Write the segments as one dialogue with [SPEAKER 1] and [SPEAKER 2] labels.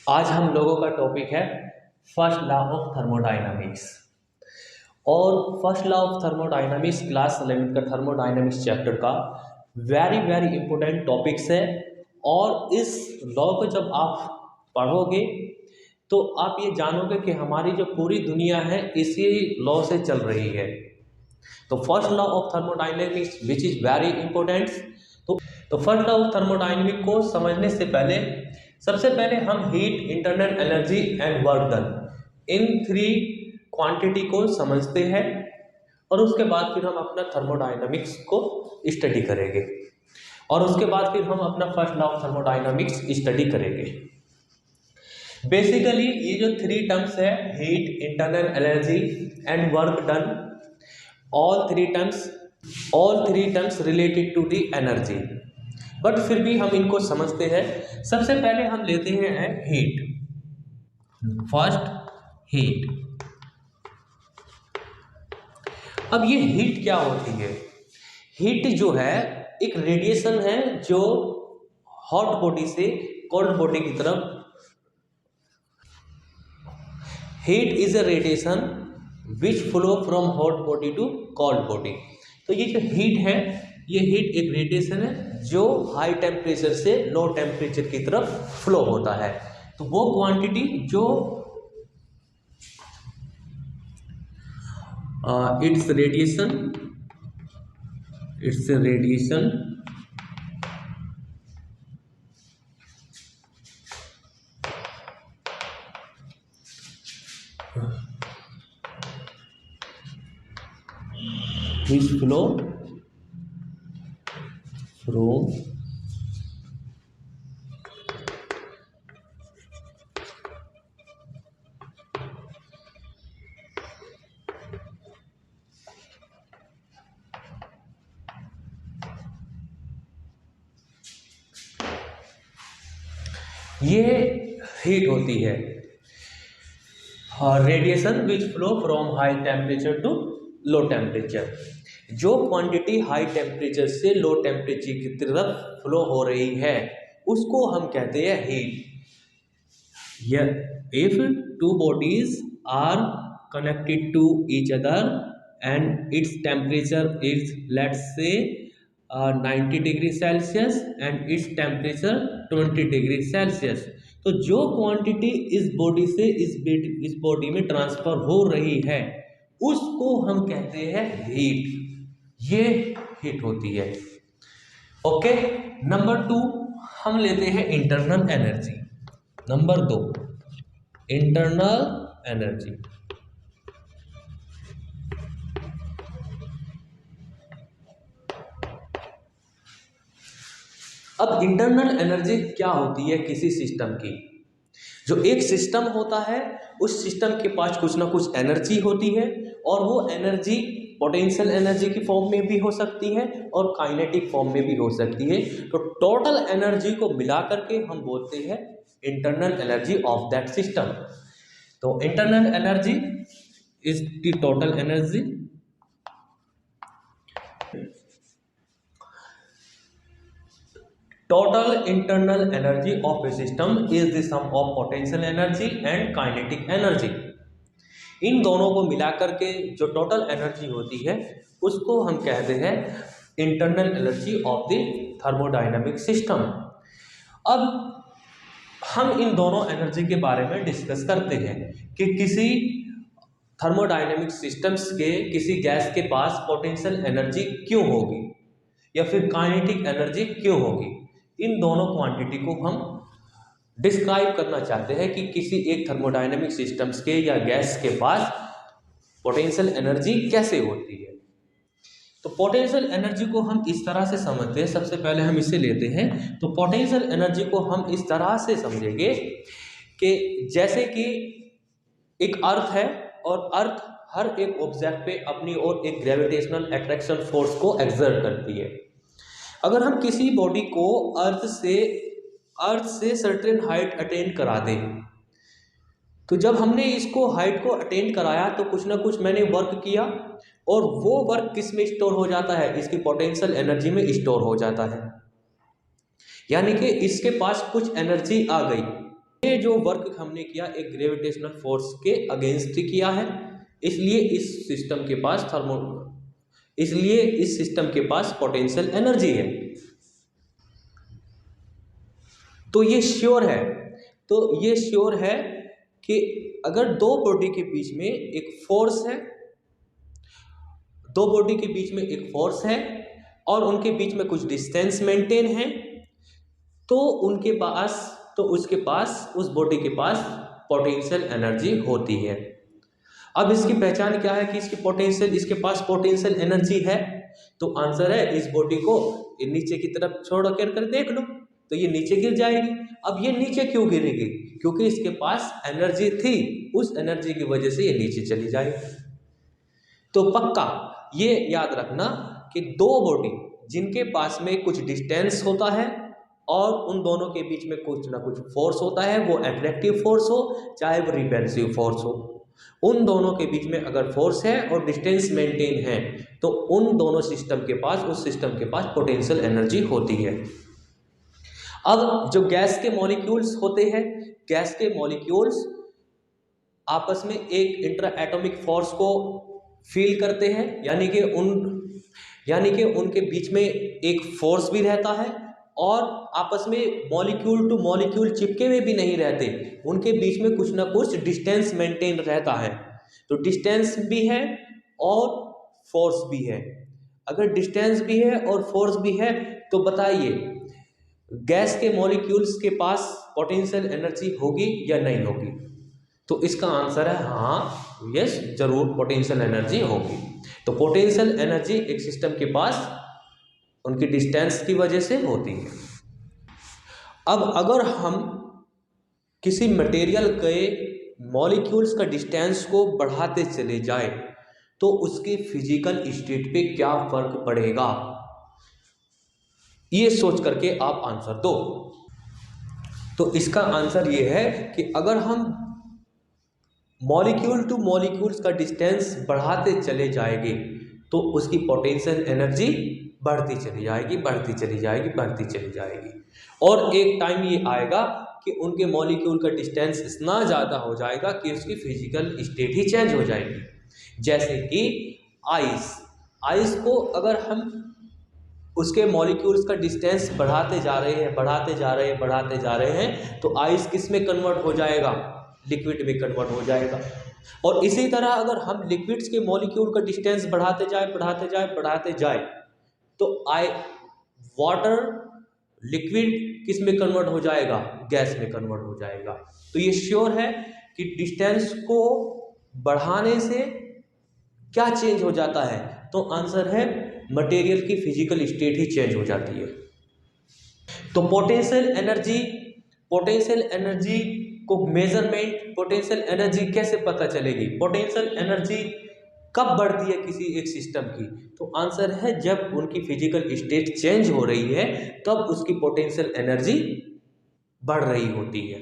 [SPEAKER 1] आज हम लोगों का टॉपिक है फर्स्ट लॉ ऑफ थर्मोडायनामिक्स। और first law of thermodynamics class 11 का थर्मोडायनामिक्स चैप्टर का वेरी वेरी इंपॉर्टेंट टॉपिक्स है। और इस लॉ को जब आप पढ़ोगे तो आप ये जानोगे कि हमारी जो पूरी दुनिया है इसी लॉ से चल रही है। तो first law of thermodynamics which is very important. तो फर्स्ट लॉ ऑफ थर्मोडायनेमिक्स को समझने से पहले सबसे पहले हम heat, internal energy and work done, in three quantity को समझते हैं और उसके बाद फिर हम अपना थर्मोडायनामिक्स को स्टडी करेंगे और उसके बाद फिर हम अपना first law of thermodynamics study करेंगे। बेसिकली ये जो थ्री टर्म्स है, heat, internal energy and work done, all three terms related to the energy, but फिर भी हम इनको समझते हैं। सबसे पहले हम लेते हैं हीट। First heat. अब ये हीट क्या होती है? हीट जो है एक रेडिएशन है जो हॉट बॉडी से कोल्ड बॉडी की तरफ, heat is a radiation which flow from hot body to cold body. तो ये जो हीट है, ये हीट एक रेडिएशन है जो हाई टेम्परेचर से लो टेम्परेचर की तरफ फ्लो होता है। तो वो क्वांटिटी जो its radiation which flow from ये हीट होती है radiation which flow from high temperature to low temperature. जो क्वांटिटी हाई टेम्परेचर से लो टेम्परेचर की तरफ फ्लो हो रही है उसको हम कहते हैं heat. If two bodies are connected to each other and its temperature is let's say 90 degree Celsius and its temperature 20 degree Celsius, तो जो क्वांटिटी इस बॉडी से इस बॉडी में ट्रांसफर हो रही है उसको हम कहते हैं हीट। ये हीट होती है। ओके, नंबर 2 हम लेते हैं internal energy. Number 2 internal energy. अब इंटरनल एनर्जी क्या होती है किसी सिस्टम की? जो एक सिस्टम होता है उस सिस्टम के पास कुछ ना कुछ एनर्जी होती है और वो एनर्जी पोटेंशियल एनर्जी की फॉर्म में भी हो सकती है और काइनेटिक फॉर्म में भी हो सकती है। तो टोटल एनर्जी को मिला करके हम बोलते हैं internal energy of that system. तो internal energy is the total energy Total internal energy of a system is the sum of potential energy and kinetic energy। इन दोनों को मिलाकर के जो टोटल एनर्जी होती है उसको हम कहते हैं internal energy of the thermodynamic system. अब हम इन दोनों एनर्जी के बारे में डिस्कस करते हैं कि किसी थर्मोडायनामिक सिस्टम्स के किसी गैस के पास पोटेंशियल एनर्जी क्यों होगी या फिर काइनेटिक एनर्जी क्यों होगी। इन दोनों क्वांटिटी को हम डिस्क्राइब करना चाहते हैं कि किसी एक थर्मोडायनामिक सिस्टम्स के या गैस के पास पोटेंशियल एनर्जी कैसे होती है। तो पोटेंशियल एनर्जी को हम इस तरह से समझते हैं। सबसे पहले हम इसे लेते हैं। तो पोटेंशियल एनर्जी को हम इस तरह से समझेंगे कि जैसे कि एक अर्थ है और अर्थ हर एक ऑब्जेक्ट पे अपनी ओर एक ग्रेविटेशनल अट्रैक्शन फोर्स को एक्सर्ट करती है। अगर हम किसी बॉडी को अर्थ से सर्टेन हाइट अटेन करा दें, तो जब हमने इसको हाइट को अटेन कराया तो कुछ ना कुछ मैंने वर्क किया और वो वर्क किस में स्टोर हो जाता है? इसकी पोटेंशियल एनर्जी में स्टोर हो जाता है। यानी कि इसके पास कुछ एनर्जी आ गई ये जो वर्क हमने किया एक ग्रेविटेशनल फोर्स के अगेंस्ट किया है, इसलिए इस सिस्टम के पास पोटेंशियल एनर्जी है। तो ये श्योर है कि अगर दो बॉडी के बीच में एक फोर्स है और उनके बीच में कुछ डिस्टेंस मेंटेन है, तो उसके पास उस बॉडी के पास पोटेंशियल एनर्जी होती है। अब इसकी पहचान क्या है कि इसके पास पोटेंशियल एनर्जी है, तो आंसर है इस बॉडी को नीचे की तरफ छोड़ कर देख लो, तो ये नीचे गिर जाएगी। अब ये नीचे क्यों गिरेगी? क्योंकि इसके पास एनर्जी थी, उस एनर्जी की वजह से ये नीचे चली जाएगी। तो पक्का ये याद रखना कि दो बॉडी जिनके पास में कुछ डिस्टेंस होता है और उन दोनों के बीच में कुछ ना कुछ फोर्स होता है, वो अट्रैक्टिव फोर्स हो चाहे वो रिपल्सिव फोर्स हो, उन दोनों के बीच में अगर फोर्स है और डिस्टेंस मेंटेन है, तो उन दोनों उस सिस्टम के पास पोटेंशियल एनर्जी होती है। अब जो गैस के मॉलिक्यूल्स होते हैं, गैस के मॉलिक्यूल्स आपस में एक इंटर एटॉमिक फोर्स को फील करते हैं, यानी कि उनके बीच में एक फोर्स भी रहता है और आपस में मॉलिक्यूल टू मॉलिक्यूल चिपके हुए भी नहीं रहते, उनके बीच में कुछ ना कुछ डिस्टेंस मेंटेन रहता है। तो डिस्टेंस भी है और फोर्स भी है। अगर डिस्टेंस भी है और फोर्स भी है तो बताइए गैस के मॉलिक्यूल्स के पास पोटेंशियल एनर्जी होगी या नहीं होगी? तो इसका आंसर है हाँ, यस, जरूर पोटेंशियल एनर्जी होगी। तो पोटेंशियल एनर्जी एक सिस्टम के पास उनकी डिस्टेंस की वजह से होती है। अब अगर हम किसी मटेरियल के मॉलिक्यूल्स का डिस्टेंस को बढ़ाते चले जाए तो उसके फिजिकल स्टेट पे क्या फर्क पड़ेगा, ये सोच करके आप आंसर दो। तो इसका आंसर ये है कि अगर हम मॉलिक्यूल टू मॉलिक्यूल्स का डिस्टेंस बढ़ाते चले जाएंगे तो उसकी पोटेंशियल एनर्जी बढ़ती चली जाएगी और एक टाइम ये आएगा कि उनके मॉलिक्यूल का डिस्टेंस इतना ज़्यादा हो जाएगा कि उसकी फिजिकल स्टेट ही चेंज हो जाएगी। जैसे कि आइस को अगर हम उसके मॉलिक्यूल्स का डिस्टेंस बढ़ाते जा रहे हैं तो आइस किस में कन्वर्ट हो जाएगा? लिक्विड में कन्वर्ट हो जाएगा। और इसी तरह अगर हम लिक्विड्स के मॉलिक्यूल का डिस्टेंस बढ़ाते जाए तो वाटर लिक्विड किस में कन्वर्ट हो जाएगा? गैस में कन्वर्ट हो जाएगा। तो ये श्योर है कि डिस्टेंस को बढ़ाने से क्या चेंज हो जाता है? तो आंसर है मटेरियल की फिजिकल स्टेट ही चेंज हो जाती है। तो पोटेंशियल एनर्जी को मेजरमेंट, पोटेंशियल एनर्जी कैसे पता चलेगी? पोटेंशियल एनर्जी कब बढ़ती है किसी एक सिस्टम की? तो आंसर है जब उनकी फिजिकल स्टेट चेंज हो रही है तब उसकी पोटेंशियल एनर्जी बढ़ रही होती है।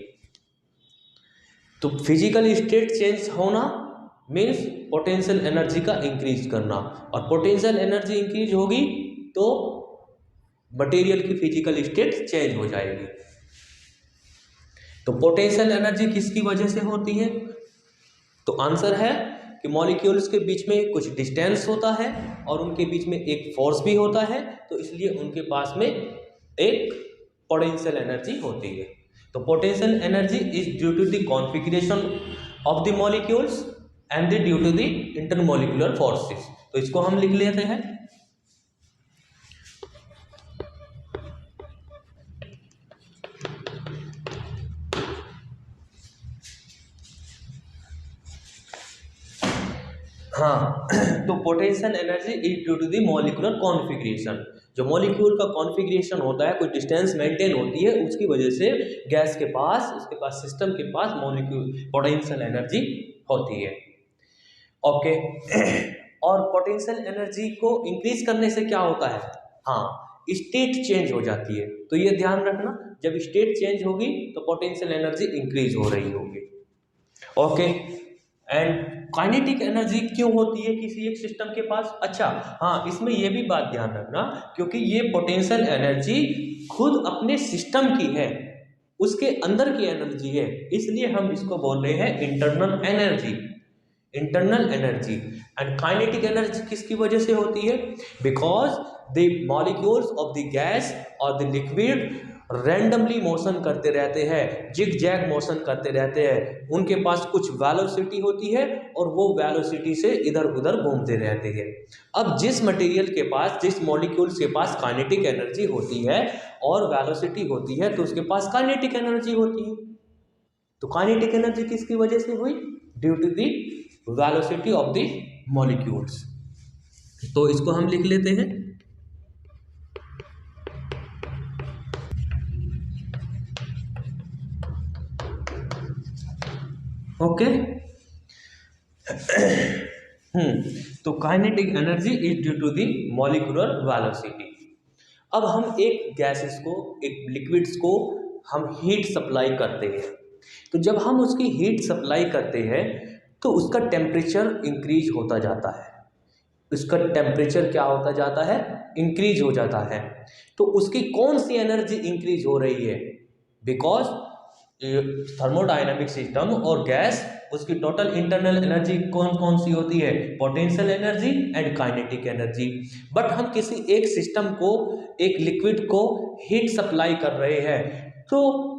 [SPEAKER 1] तो फिजिकल स्टेट चेंज होना मीन्स पोटेंशियल एनर्जी का इंक्रीज करना, और पोटेंशियल एनर्जी इंक्रीज होगी तो मटेरियल की फिजिकल स्टेट चेंज हो जाएगी। तो पोटेंशियल एनर्जी किसकी वजह से होती है? तो आंसर है कि मॉलिक्यूल्स के बीच में कुछ डिस्टेंस होता है और उनके बीच में एक फोर्स भी होता है, तो इसलिए उनके पास में एक पोटेंशियल एनर्जी होती है। तो potential energy is due to the configuration of the molecules and due to the intermolecular forces. तो इसको हम लिख लेते हैं। हाँ, तो potential energy is due to the molecular configuration. जो मॉलिक्यूल का कॉन्फिगरेशन होता है, कुछ डिस्टेंस मेंटेन होती है, उसकी वजह से गैस के पास, उसके पास सिस्टम के पास मॉलिक्यूल पोटेंशियल एनर्जी होती है। ओके और पोटेंशियल एनर्जी को इंक्रीज करने से क्या होता है? हाँ, स्टेट चेंज हो जाती है। तो ये ध्यान रखना, जब स्टेट चेंज होगी तो पोटेंशियल एनर्जी इंक्रीज हो रही होगी। ओके, एंड काइनेटिक एनर्जी क्यों होती है किसी एक सिस्टम के पास? अच्छा हाँ, इसमें यह भी बात ध्यान रखना, क्योंकि ये पोटेंशियल एनर्जी खुद अपने सिस्टम की है, उसके अंदर की एनर्जी है, इसलिए हम इसको बोल रहे हैं internal energy. Internal energy and kinetic energy किसकी वजह से होती है? Because the molecules of the gas और द लिक्विड रैंडमली मोशन करते रहते हैं, जिग जैग मोशन करते रहते हैं, उनके पास कुछ वेलोसिटी होती है और वो वेलोसिटी से इधर उधर घूमते रहते हैं। अब जिस मटेरियल के पास, जिस मॉलिक्यूल्स के पास काइनेटिक एनर्जी होती है और वेलोसिटी होती है, तो उसके पास काइनेटिक एनर्जी होती है। तो काइनेटिक एनर्जी किसकी वजह से हुई? Due to the velocity of the molecules. तो इसको हम लिख लेते हैं। ओके। तो kinetic energy is due to the molecular velocity. अब हम एक गैसेस को, एक लिक्विड्स को हम हीट सप्लाई करते हैं। तो जब हम उसकी हीट सप्लाई करते हैं तो उसका टेम्परेचर इंक्रीज होता जाता है। उसका टेम्परेचर क्या होता जाता है? इंक्रीज हो जाता है। तो उसकी कौन सी एनर्जी इंक्रीज हो रही है? बिकॉज थर्मोडायनामिक सिस्टम और गैस, उसकी टोटल इंटरनल एनर्जी कौन कौन सी होती है? Potential energy and kinetic energy. But हम किसी एक सिस्टम को, एक लिक्विड को हीट सप्लाई कर रहे हैं, तो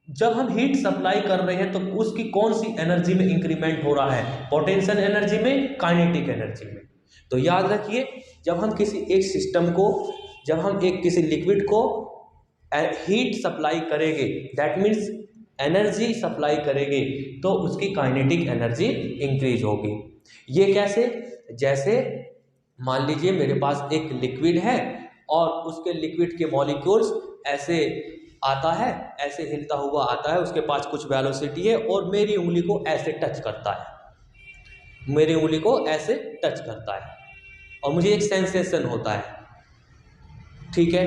[SPEAKER 1] जब हम हीट सप्लाई कर रहे हैं तो उसकी कौन सी एनर्जी में इंक्रीमेंट हो रहा है? पोटेंशियल एनर्जी में, काइनेटिक एनर्जी में। तो याद रखिए, जब हम किसी एक सिस्टम को, जब हम एक किसी लिक्विड को हीट सप्लाई करेंगे, दैट मीन्स एनर्जी सप्लाई करेंगे, तो उसकी काइनेटिक एनर्जी इंक्रीज होगी। ये कैसे? जैसे मान लीजिए मेरे पास एक लिक्विड है और उसके लिक्विड के मॉलिक्यूल्स ऐसे आता है, ऐसे हिलता हुआ आता है, उसके पास कुछ वेलोसिटी है और मेरी उंगली को ऐसे टच करता है, मेरी उंगली को ऐसे टच करता है और मुझे एक सेंसेशन होता है, ठीक है।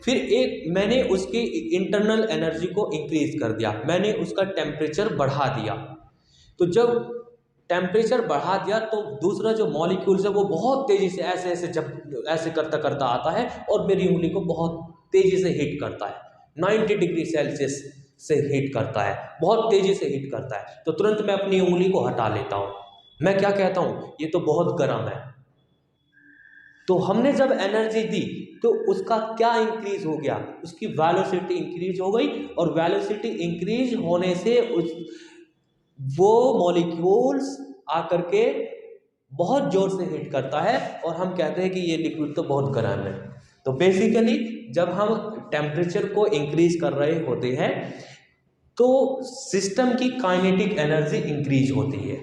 [SPEAKER 1] फिर एक मैंने उसकी इंटरनल एनर्जी को इंक्रीज कर दिया, मैंने उसका टेम्परेचर बढ़ा दिया। तो जब टेम्परेचर बढ़ा दिया तो दूसरा जो मॉलिक्यूल्स है वो बहुत तेज़ी से ऐसे ऐसे जब ऐसे करता करता आता है और मेरी उंगली को बहुत तेज़ी से हीट करता है, 90 डिग्री सेल्सियस से हीट करता है, बहुत तेज़ी से हीट करता है। तो तुरंत मैं अपनी उंगली को हटा लेता हूँ, मैं क्या कहता हूँ? ये तो बहुत गर्म है। तो हमने जब एनर्जी दी तो उसका क्या इंक्रीज हो गया? उसकी वेलोसिटी इंक्रीज हो गई और वेलोसिटी इंक्रीज होने से वो मॉलिक्यूल्स आकर के बहुत जोर से हिट करता है और हम कहते हैं कि ये लिक्विड तो बहुत गर्म है। तो बेसिकली जब हम टेम्परेचर को इंक्रीज कर रहे होते हैं तो सिस्टम की काइनेटिक एनर्जी इंक्रीज होती है,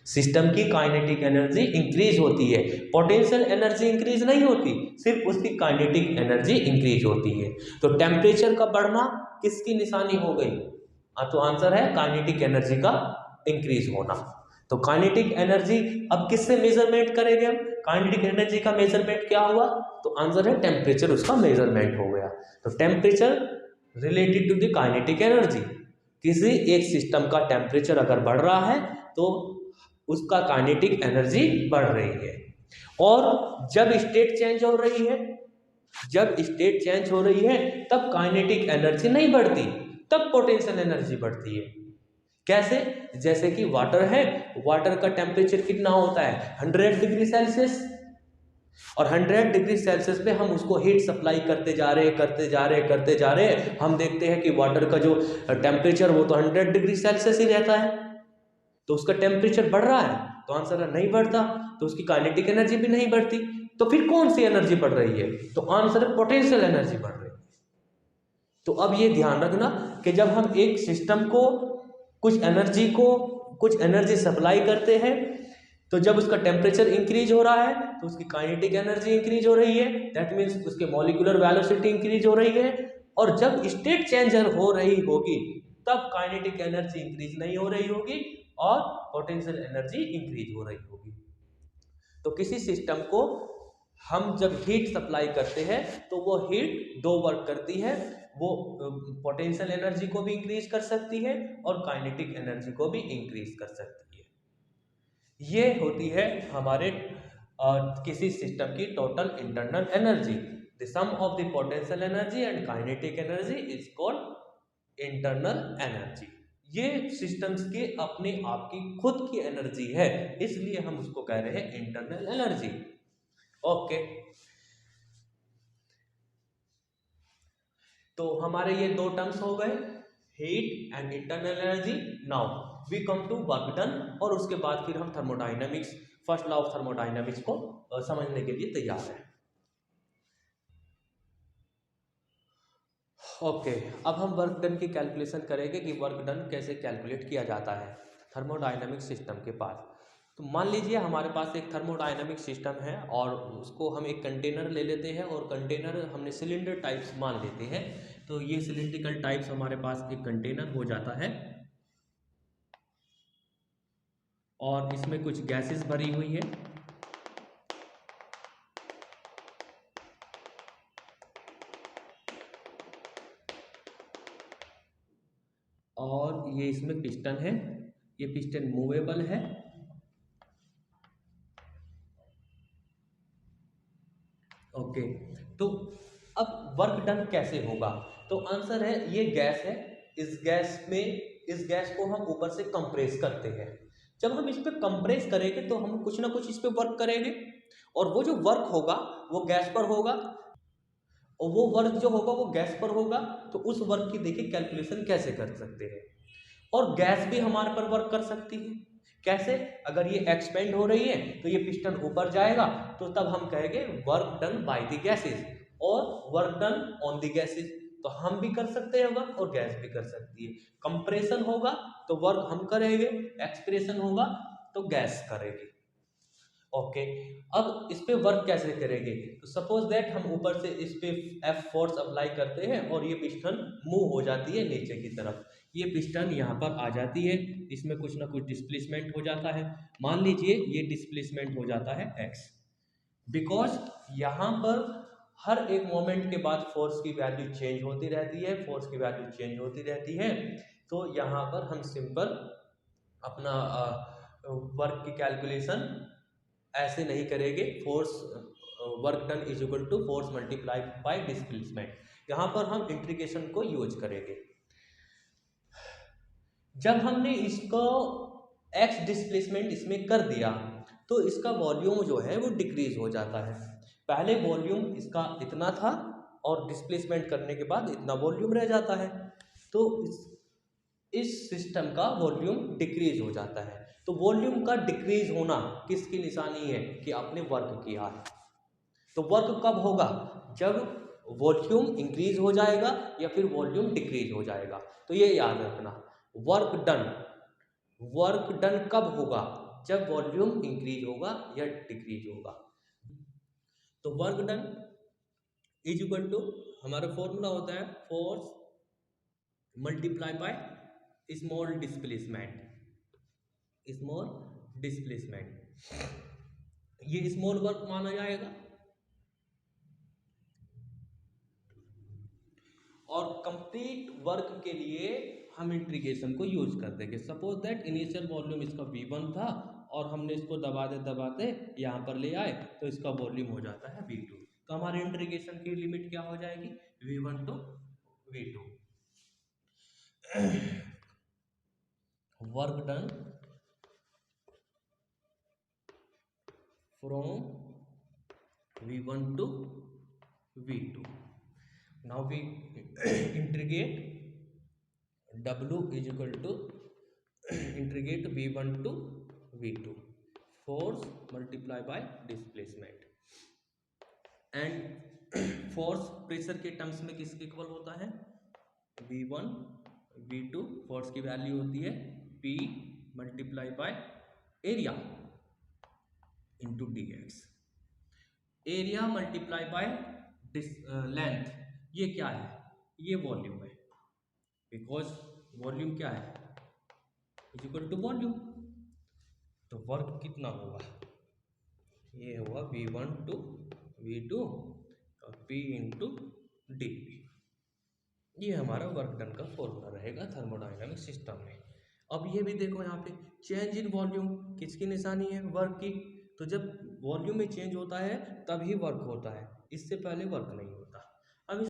[SPEAKER 1] सिस्टम की काइनेटिक एनर्जी इंक्रीज होती है। पोटेंशियल एनर्जी इंक्रीज नहीं होती, सिर्फ उसकी काइनेटिक एनर्जी इंक्रीज होती है। तो टेम्परेचर का बढ़ना किसकी निशानी हो गई? तो आंसर है काइनेटिक एनर्जी का इंक्रीज होना। तो काइनेटिक एनर्जी अब किससे मेजरमेंट करेंगे हम? काइनेटिक एनर्जी का मेजरमेंट क्या हुआ? तो आंसर है टेम्परेचर, उसका मेजरमेंट हो गया। तो temperature related to the kinetic energy. किसी एक सिस्टम का टेम्परेचर अगर बढ़ रहा है तो उसका काइनेटिक एनर्जी बढ़ रही है। और जब स्टेट चेंज हो रही है, जब स्टेट चेंज हो रही है तब काइनेटिक एनर्जी नहीं बढ़ती, तब पोटेंशियल एनर्जी बढ़ती है। कैसे? जैसे कि वाटर है, वाटर का टेम्परेचर कितना होता है? 100 डिग्री सेल्सियस, और 100 डिग्री सेल्सियस पे हम उसको हीट सप्लाई करते जा रहे हैं, करते जा रहे हैं, करते जा रहे हैं। हम देखते हैं कि वाटर का जो टेम्परेचर वो तो 100 डिग्री सेल्सियस ही रहता है, तो उसका टेम्परेचर बढ़ रहा है। तो आंसर है नहीं बढ़ता, तो उसकी काइनेटिक एनर्जी भी नहीं बढ़ती। तो फिर कौन सी एनर्जी बढ़ रही है? तो आंसर है पोटेंशियल एनर्जी बढ़ रही है। तो अब ये ध्यान रखना कि जब हम एक सिस्टम को कुछ एनर्जी सप्लाई करते हैं तो जब उसका टेम्परेचर इंक्रीज हो रहा है तो उसकी काइनेटिक एनर्जी इंक्रीज हो रही है, दैट मीन्स उसके मॉलिक्यूलर वेलोसिटी इंक्रीज हो रही है। और जब स्टेट चेंजर हो रही होगी तब काइनेटिक एनर्जी इंक्रीज नहीं हो रही होगी और पोटेंशियल एनर्जी इंक्रीज हो रही होगी। तो किसी सिस्टम को हम जब हीट सप्लाई करते हैं तो वो हीट दो वर्क करती है, वो पोटेंशियल एनर्जी को भी इंक्रीज कर सकती है और काइनेटिक एनर्जी को भी इंक्रीज कर सकती है। ये होती है हमारे किसी सिस्टम की total internal energy. The sum of the potential energy and kinetic energy is called internal energy. ये सिस्टम्स के अपने आप की खुद की एनर्जी है, इसलिए हम उसको कह रहे हैं इंटरनल एनर्जी। ओके, तो हमारे ये दो टर्म्स हो गए, heat and internal energy. Now we come to work done, और उसके बाद फिर हम thermodynamics, first law of thermodynamics को समझने के लिए तैयार हैं। ओके, अब हम वर्क डन की कैलकुलेशन करेंगे कि वर्क डन कैसे कैलकुलेट किया जाता है थर्मोडाइनमिक सिस्टम के पास। तो मान लीजिए हमारे पास एक थर्मोडाइनमिक सिस्टम है और उसको हम एक कंटेनर ले लेते हैं, और कंटेनर हमने सिलेंडर टाइप्स मान लेते हैं। तो ये सिलिंड्रिकल टाइप्स हमारे पास एक कंटेनर हो जाता है, और इसमें कुछ गैसेस भरी हुई है, और ये इसमें पिस्टन है, ये पिस्टन मूवेबल है। ओके, तो अब वर्क डन कैसे होगा? तो आंसर है, ये गैस है, इस गैस को हम ऊपर से कंप्रेस करते हैं। जब हम इस पे कंप्रेस करेंगे तो हम कुछ ना कुछ इस पे वर्क करेंगे, और वो जो वर्क होगा वो गैस पर होगा, और वो वर्क जो होगा वो गैस पर होगा। तो उस वर्क की देखिए कैलकुलेशन कैसे कर सकते हैं। और गैस भी हमारे पर वर्क कर सकती है। कैसे? अगर ये एक्सपेंड हो रही है तो ये पिस्टन ऊपर जाएगा, तो तब हम कहेंगे work done by the gases, और work done on the gases. तो हम भी कर सकते हैं वर्क, और गैस भी कर सकती है। कंप्रेशन होगा तो वर्क हम करेंगे, एक्सप्रेशन होगा तो गैस करेगी। ओके, अब इस पे वर्क कैसे करेंगे? तो सपोज दैट हम ऊपर से इस पे एफ फोर्स अप्लाई करते हैं, और ये पिस्टन मूव हो जाती है नीचे की तरफ। ये पिस्टन यहाँ पर आ जाती है, इसमें कुछ ना कुछ डिस्प्लेसमेंट हो जाता है। मान लीजिए ये डिस्प्लेसमेंट हो जाता है एक्स, बिकॉज यहाँ पर हर एक मोमेंट के बाद फोर्स की वैल्यू चेंज होती रहती है, फोर्स की वैल्यू चेंज होती रहती है। तो यहाँ पर हम सिंपल अपना वर्क की कैलकुलेशन ऐसे नहीं करेंगे। Force work done is equal to force multiply by displacement, यहाँ पर हम इंटीग्रेशन को यूज करेंगे। जब हमने इसको एक्स डिस्प्लेसमेंट इसमें कर दिया, तो इसका वॉल्यूम जो है वो डिक्रीज हो जाता है। पहले वॉल्यूम इसका इतना था, और डिस्प्लेसमेंट करने के बाद इतना वॉल्यूम रह जाता है। तो इस सिस्टम का वॉल्यूम डिक्रीज हो जाता है। तो वॉल्यूम का डिक्रीज होना किसकी निशानी है? कि आपने वर्क किया है। तो वर्क कब होगा? जब वॉल्यूम इंक्रीज हो जाएगा या फिर वॉल्यूम डिक्रीज हो जाएगा। तो ये याद रखना, वर्क डन कब होगा? जब वॉल्यूम इंक्रीज होगा या डिक्रीज होगा। तो work done is equal to, हमारा फॉर्मूला होता है force multiply by small displacement. ये स्मॉल वर्क माना जाएगा, और कंप्लीट वर्क के लिए हम इंटीग्रेशन को यूज कर देंगे। सपोज दैट इनिशियल वॉल्यूम इसका V1 था, और हमने इसको दबाते दबाते यहाँ पर ले आए, तो इसका वॉल्यूम हो जाता है V2। तो हमारे इंटीग्रेशन की लिमिट क्या हो जाएगी? V1 to V2। Work done from V1 to V2। now we integrate W is equal to integrate V1 to V2, force multiply by displacement। And force pressure के टर्म्स में किसके equal होता है? V1 V2, force की value होती है P multiply by area into dx। Area multiply by length, ये क्या है? ये वॉल्यूम है, बिकॉज वॉल्यूम क्या है? Is equal to volume. तो वर्क कितना होगा? ये होगा V1 टू V2 और P इंटू डी। ये हमारा वर्क डन का फॉर्मूला रहेगा थर्मोडायनामिक सिस्टम में। अब ये भी देखो, यहाँ पे चेंज इन वॉल्यूम किसकी निशानी है? वर्क की। तो जब वॉल्यूम में चेंज होता है तभी वर्क होता है, इससे पहले वर्क नहीं होता।